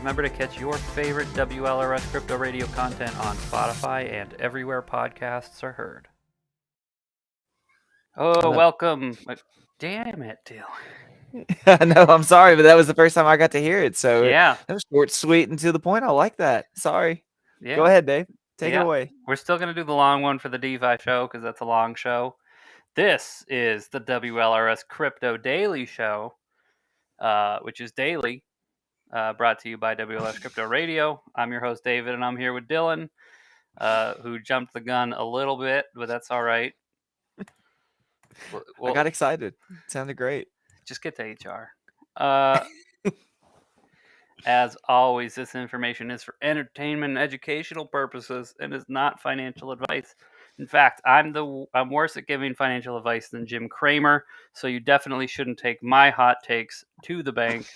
remember to catch your favorite WLRS Crypto Radio content on Spotify and everywhere podcasts are heard. Oh, welcome. Damn it, Dylan. No, I'm sorry, but that was the first time I got to hear it. So Yeah. that was short, sweet, and to the point. I like that. Sorry. Yeah. Go ahead, Dave. Take it Yeah. away. We're still going to do the long one for the DeFi show because that's a long show. This is the WLRS Crypto Daily Show, which is daily, brought to you by WLRS Crypto Radio. I'm your host, David, and I'm here with Dylan, who jumped the gun a little bit, but that's all right. I got excited. It sounded great. Just get to HR. As always, this information is for entertainment and educational purposes and is not financial advice. In fact, I'm worse at giving financial advice than Jim Cramer, so you definitely shouldn't take my hot takes to the bank.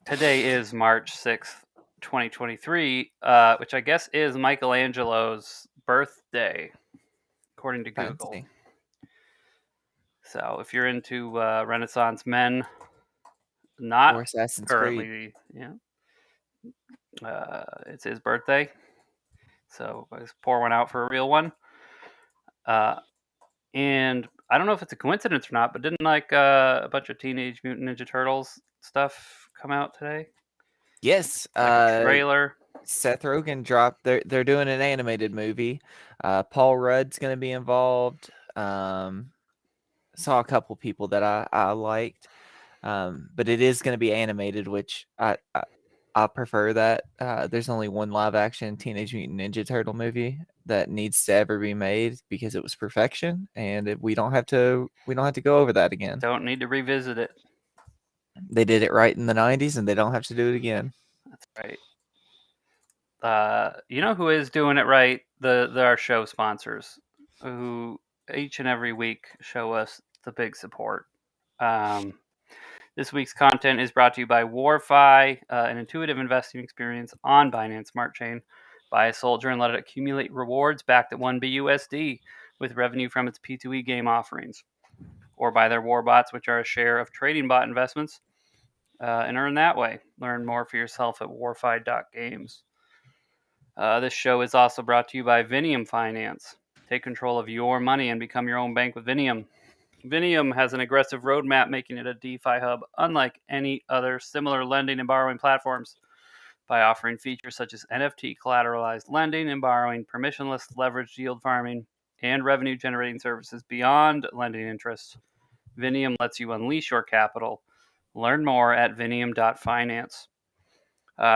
Today is March 6th, 2023, which I guess is Michelangelo's birthday, according to Google. Fancy. So if you're into Renaissance men, not Or Assassin's currently, Creed. it's his birthday. So let's pour one out for a real one. And I don't know if it's a coincidence or not, but didn't a bunch of Teenage Mutant Ninja Turtles stuff come out today? Yes. Like a trailer. Seth Rogen dropped. They're doing an animated movie. Paul Rudd's going to be involved. Saw a couple people that I liked. But it is going to be animated, which I prefer that. There's only one live action Teenage Mutant Ninja Turtle movie that needs to ever be made because it was perfection, and we don't have to go over that again. Don't need to revisit it. They did it right in the 90s, and they don't have to do it again. That's right. You know who is doing it right? Our show sponsors, who each and every week show us the big support. This week's content is brought to you by WarFi, an intuitive investing experience on Binance Smart Chain. Buy a soldier and let it accumulate rewards backed at 1 BUSD with revenue from its P2E game offerings. Or buy their war bots, which are a share of trading bot investments, and earn that way. Learn more for yourself at warfi.games. This show is also brought to you by Vinium Finance. Take control of your money and become your own bank with Vinium. Vinium has an aggressive roadmap, making it a DeFi hub unlike any other similar lending and borrowing platforms. By offering features such as NFT collateralized lending and borrowing, permissionless leveraged yield farming, and revenue generating services beyond lending interest, Vinium lets you unleash your capital. Learn more at vinium.finance.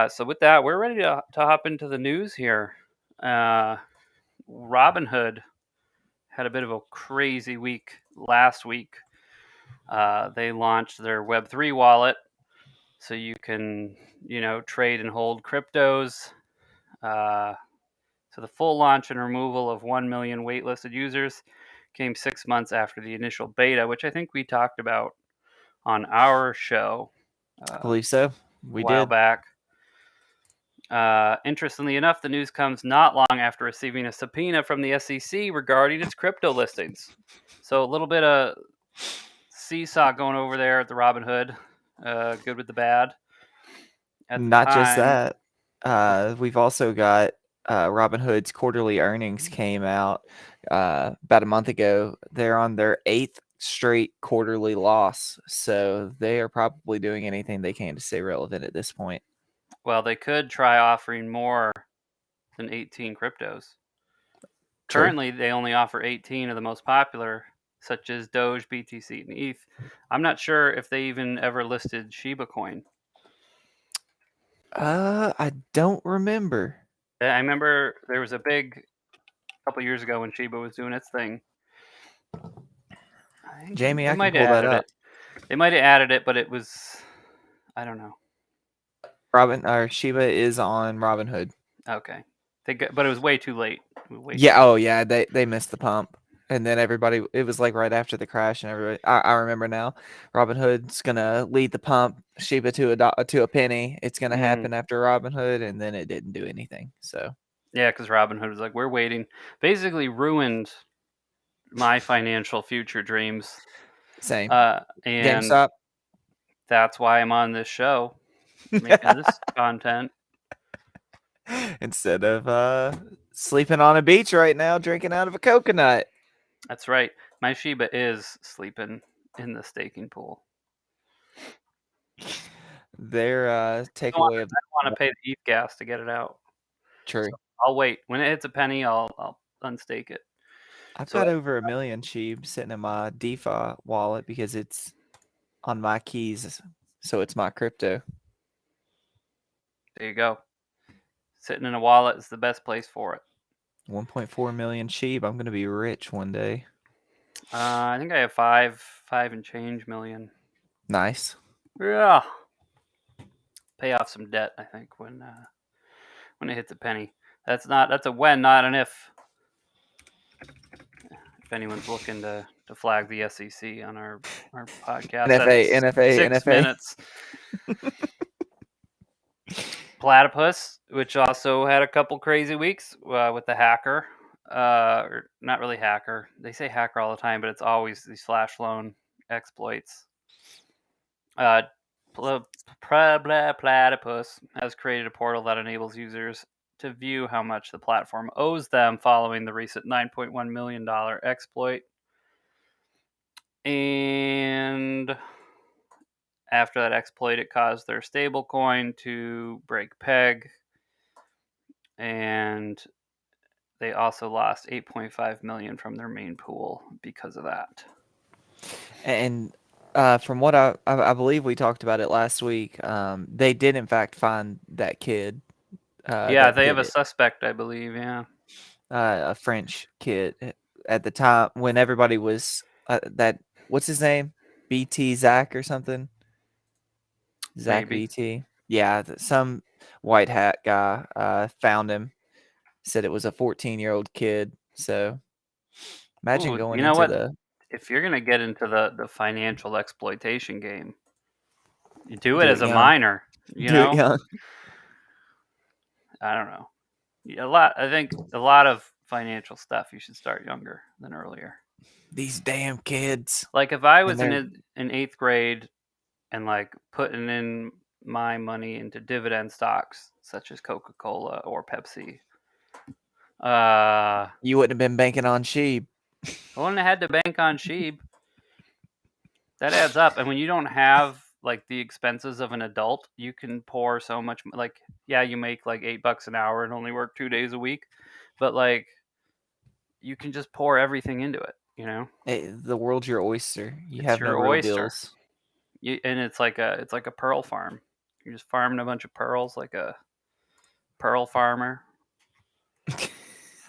So with that, we're ready to hop into the news here. Robinhood had a bit of a crazy week last week. They launched their Web3 wallet, so you can, trade and hold cryptos. So the full launch and removal of 1 million waitlisted users came 6 months after the initial beta, which I think we talked about on our show. I believe so. We a while did. back. Interestingly enough, the news comes not long after receiving a subpoena from the SEC regarding its crypto listings. So a little bit of seesaw going over there at the Robinhood, good with the bad. Not just that. We've also got Robinhood's quarterly earnings came out about a month ago. They're on their 8th straight quarterly loss, so they are probably doing anything they can to stay relevant at this point. Well, they could try offering more than 18 cryptos. True. Currently, they only offer 18 of the most popular, such as Doge, BTC, and ETH. I'm not sure if they even ever listed Shiba Coin. I don't remember. I remember there was a big couple years ago when Shiba was doing its thing. Jamie, I can pull that up. They might have added it, but it was, I don't know. Shiba is on Robinhood. Okay, but it was way too late. They missed the pump, and then it was like right after the crash, and everybody. I remember now. Robinhood's gonna lead the pump. Shiba to a penny. It's gonna happen after Robinhood, and then it didn't do anything. So yeah, because Robinhood was like, we're waiting. Basically ruined my financial future dreams. Same. And GameStop. That's why I'm on this show, making this content. Instead of sleeping on a beach right now, drinking out of a coconut. That's right. My Shiba is sleeping in the staking pool. Their I takeaway of don't want to pay the ETH gas to get it out. true. So I'll wait. When it hits a penny, I'll unstake it. I've So got over 1 million sheep sitting in my DeFi wallet because it's on my keys, so it's my crypto. there you go. Sitting in a wallet is the best place for it. 1.4 million sheep. I'm gonna be rich one day. I think I have five and change million. Nice. Yeah. Pay off some debt. I think when it hits a penny. That's a when, not an if. If anyone's looking to flag the SEC on our podcast, NFA, that's NFA, 6 minutes. Platypus, which also had a couple crazy weeks with the hacker. Or not really hacker. They say hacker all the time, but it's always these flash loan exploits. Platypus has created a portal that enables users to view how much the platform owes them following the recent $9.1 million exploit. And after that exploit, it caused their stablecoin to break peg, and they also lost 8.5 million from their main pool because of that. And from what I believe we talked about it last week, they did in fact find that kid Yeah, that they have did a it. suspect, I believe. Yeah, A French kid at the time when everybody was that what's his name? BT Zach or something? Zach maybe. BT. Yeah, some white hat guy found him. Said it was a 14-year-old kid. So imagine Ooh, going you know into what? the If you're gonna get into the financial exploitation game, you do it do it as a young. minor. You Do it know, young. I don't know. A lot. I think a lot of financial stuff you should start younger than earlier. These damn kids. Like if I And was they're in eighth grade and like putting in my money into dividend stocks such as Coca Cola or Pepsi, I you wouldn't have been banking on sheep. wouldn't have had to bank on sheep. That adds up, and when you don't have like the expenses of an adult, you can pour so much. Like, yeah, you make like $8 an hour and only work 2 days a week, but like you can just pour everything into it. You know, The world's your oyster. You it's have no your real oyster. bills. And it's like a pearl farm. You're just farming a bunch of pearls like a pearl farmer.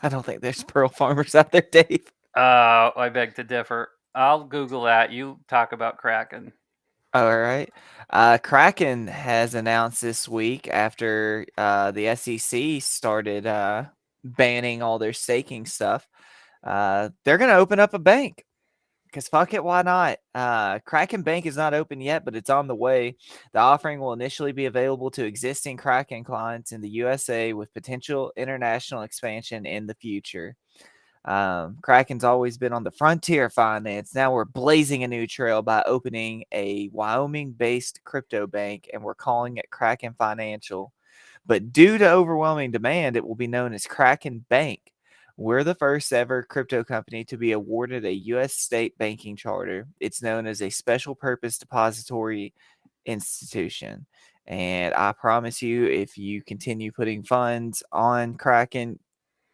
I don't think there's pearl farmers out there, Dave. I beg to differ. I'll Google that. You talk about Kraken. All right. Kraken has announced this week after the SEC started banning all their staking stuff. They're going to open up a bank because fuck it, why not? Kraken Bank is not open yet, but it's on the way. The offering will initially be available to existing Kraken clients in the USA with potential international expansion in the future. Kraken's always been on the frontier of finance. Now we're blazing a new trail by opening a Wyoming-based crypto bank, and we're calling it Kraken Financial. But due to overwhelming demand, it will be known as Kraken Bank. We're the first ever crypto company to be awarded a U.S. state banking charter. It's known as a special purpose depository institution. And I promise you, if you continue putting funds on Kraken,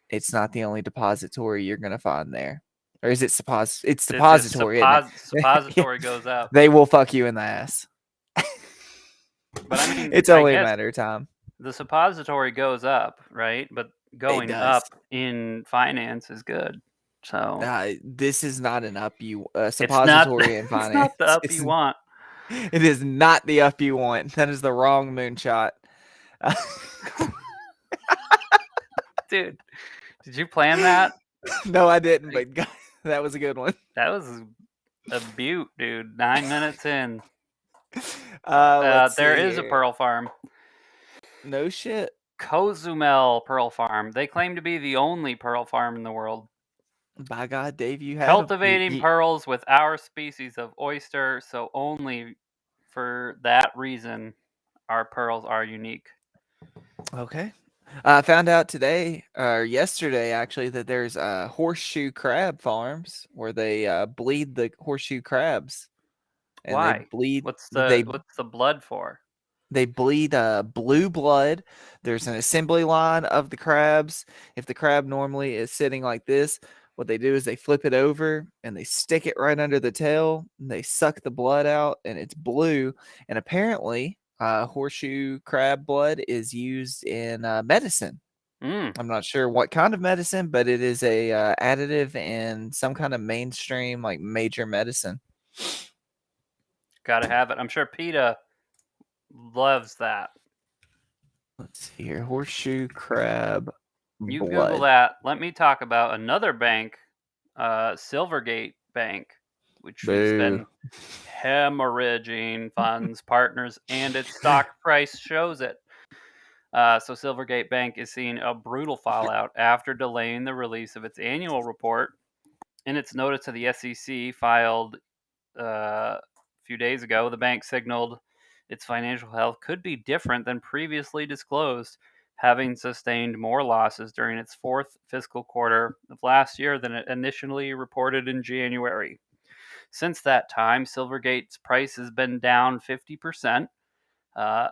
it's not the only depository you're gonna find there. Or is it it's It's depository, isn't it? Yeah. suppository goes up. They will fuck you in the ass. But I mean, It's I only a guess matter of time. the suppository goes up, right? But It going does. up in finance is good. So This is not an up you it's not suppository in it's not the finance. up you want, It is not the up you want. That is the wrong moonshot. dude. Did you plan that? No, I didn't, Like, but God, that was a good one. that was a beaut, dude. 9 minutes in. Let's There see is a here. pearl farm. No shit. Cozumel Pearl Farm. They claim to be the only pearl farm in the world. By God, Dave, you had them. Cultivating pearls with our species of oyster, so only for that reason, our pearls are unique. Okay. I found out today or yesterday actually that there's horseshoe crab farms where they bleed the horseshoe crabs and Why? they What's the blood for? they bleed blue blood. There's an assembly line of the crabs. If the crab normally is sitting like this, what they do is they flip it over and they stick it right under the tail. And they suck the blood out and it's blue. And apparently, horseshoe crab blood is used in medicine. Mm, I'm not sure what kind of medicine, but it is a additive in some kind of mainstream, like major medicine. gotta have it. I'm sure PETA loves that. Let's see here. Horseshoe crab You Google blood. that. Let me talk about another bank, Silvergate Bank, which has Boo. been hemorrhaging funds, partners, and its stock price shows it. So Silvergate Bank is seeing a brutal fallout after delaying the release of its annual report. In its notice to the SEC filed a few days ago, the bank signaled its financial health could be different than previously disclosed, having sustained more losses during its fourth fiscal quarter of last year than it initially reported in January. Since that time, Silvergate's price has been down 50%, uh,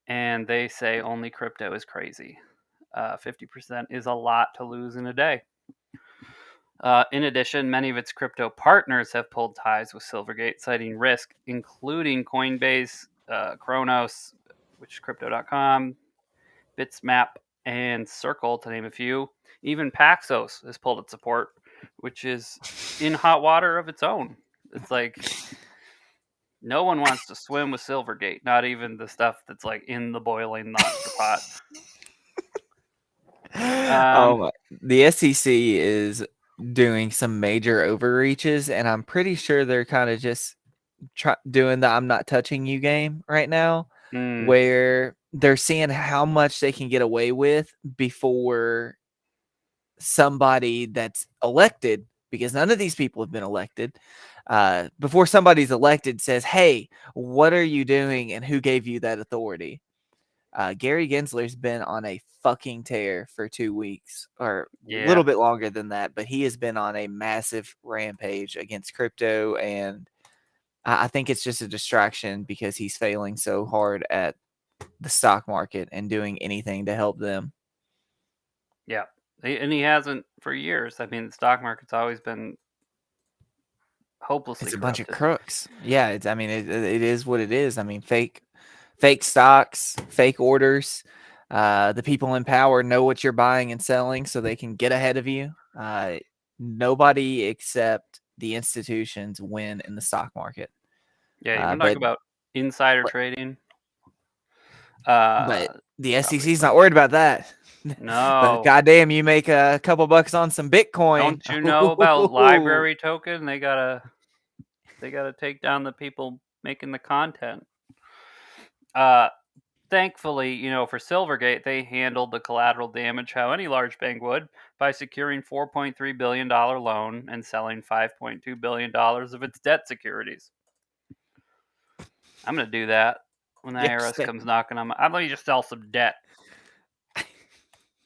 and they say only crypto is crazy. 50% is a lot to lose in a day. In addition, many of its crypto partners have pulled ties with Silvergate, citing risk, including Coinbase, Kronos, which is crypto.com, Bitsmap, and Circle, to name a few. Even Paxos has pulled its support, which is in hot water of its own. It's like no one wants to swim with Silvergate, not even the stuff that's like in the boiling lobster pot. Oh Um, my. The SEC is doing some major overreaches, and I'm pretty sure they're kind of just doing the I'm not touching you game right now, mm, where they're seeing how much they can get away with before somebody that's elected, because none of these people have been elected. Before somebody's elected says, hey, what are you doing and who gave you that authority? Gary Gensler's been on a fucking tear for 2 weeks or a yeah, little bit longer than that, but he has been on a massive rampage against crypto. And I think it's just a distraction because he's failing so hard at the stock market and doing anything to help them. yeah. And he hasn't for years. I mean, the stock market's always been hopelessly It's a bunch of corrupted. crooks. Yeah, I mean, it is what it is. I mean, fake stocks, fake orders. The people in power know what you're buying and selling, so they can get ahead of you. Nobody except the institutions win in the stock market. Yeah, you Uh, want to talk but about insider but trading? but the Probably SEC's not fun. worried about that. But No, goddamn, you make a couple bucks on some Bitcoin. don't you know about library token? They gotta take down the people making the content. Uh, Thankfully, for Silvergate, they handled the collateral damage how any large bank would by securing $4.3 billion loan and selling $5.2 billion of its debt securities. I'm gonna do that when the Yes, IRS comes knocking on my. I'm gonna just sell some debt.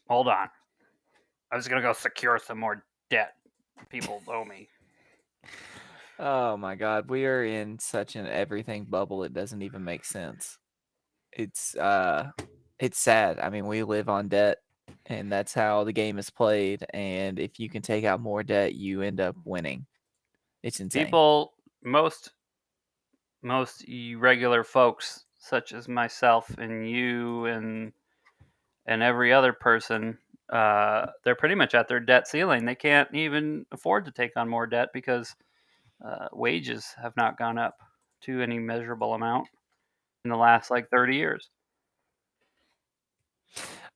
Hold on, I'm just gonna go secure some more debt people owe me. oh my god, we are in such an everything bubble it doesn't even make sense. It's it's sad. I mean, we live on debt and that's how the game is played, and if you can take out more debt, you end up winning. It's insane. People, most regular folks, such as myself and you and every other person, they're pretty much at their debt ceiling. They can't even afford to take on more debt because wages have not gone up to any measurable amount in the last like 30 years.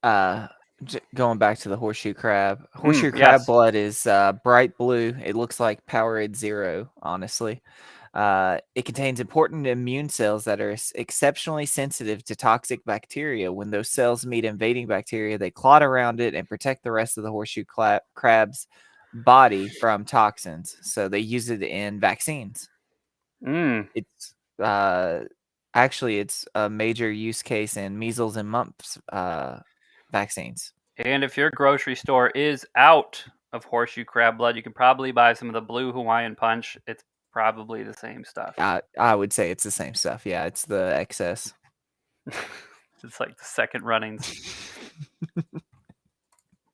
Uh Going back to the horseshoe crab. Horseshoe crab Yes. blood is bright blue. It looks like Powerade Zero, honestly. It contains important immune cells that are exceptionally sensitive to toxic bacteria. When those cells meet invading bacteria, they clot around it and protect the rest of the horseshoe crab's body from toxins. So they use it in vaccines. Mm. It's Actually, it's a major use case in measles and mumps vaccines. And if your grocery store is out of horseshoe crab blood, you can probably buy some of the blue Hawaiian punch. It's probably the same stuff. I would say it's the same stuff. Yeah, it's the excess. It's like the second runnings.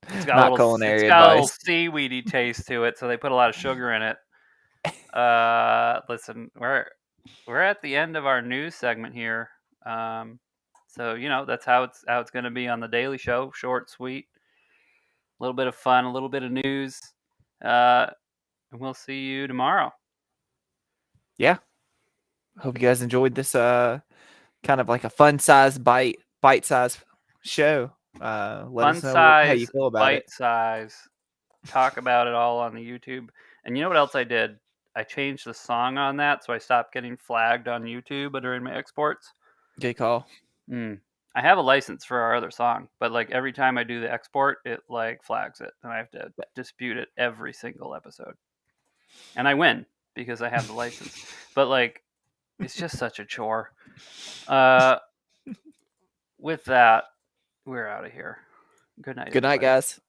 It's got Not it's culinary got a little advice. seaweedy taste to it, so they put a lot of sugar in it. Listen, we're at the end of our news segment here. So that's how it's going to be on the Daily Show. Short, sweet, a little bit of fun, a little bit of news. And we'll see you tomorrow. Yeah. Hope you guys enjoyed this kind of like a fun-sized bite-sized show. Let Fun us know how you size, feel about it. bite size. Talk about it all on the YouTube. And you know what else I did? I changed the song on that, so I stopped getting flagged on YouTube during my exports. Good call. I have a license for our other song, but like every time I do the export, it like flags it, and I have to dispute it every single episode. And I win because I have the license. But like, it's just such a chore. With that, we're out of here. Good night, Good night, everybody. guys.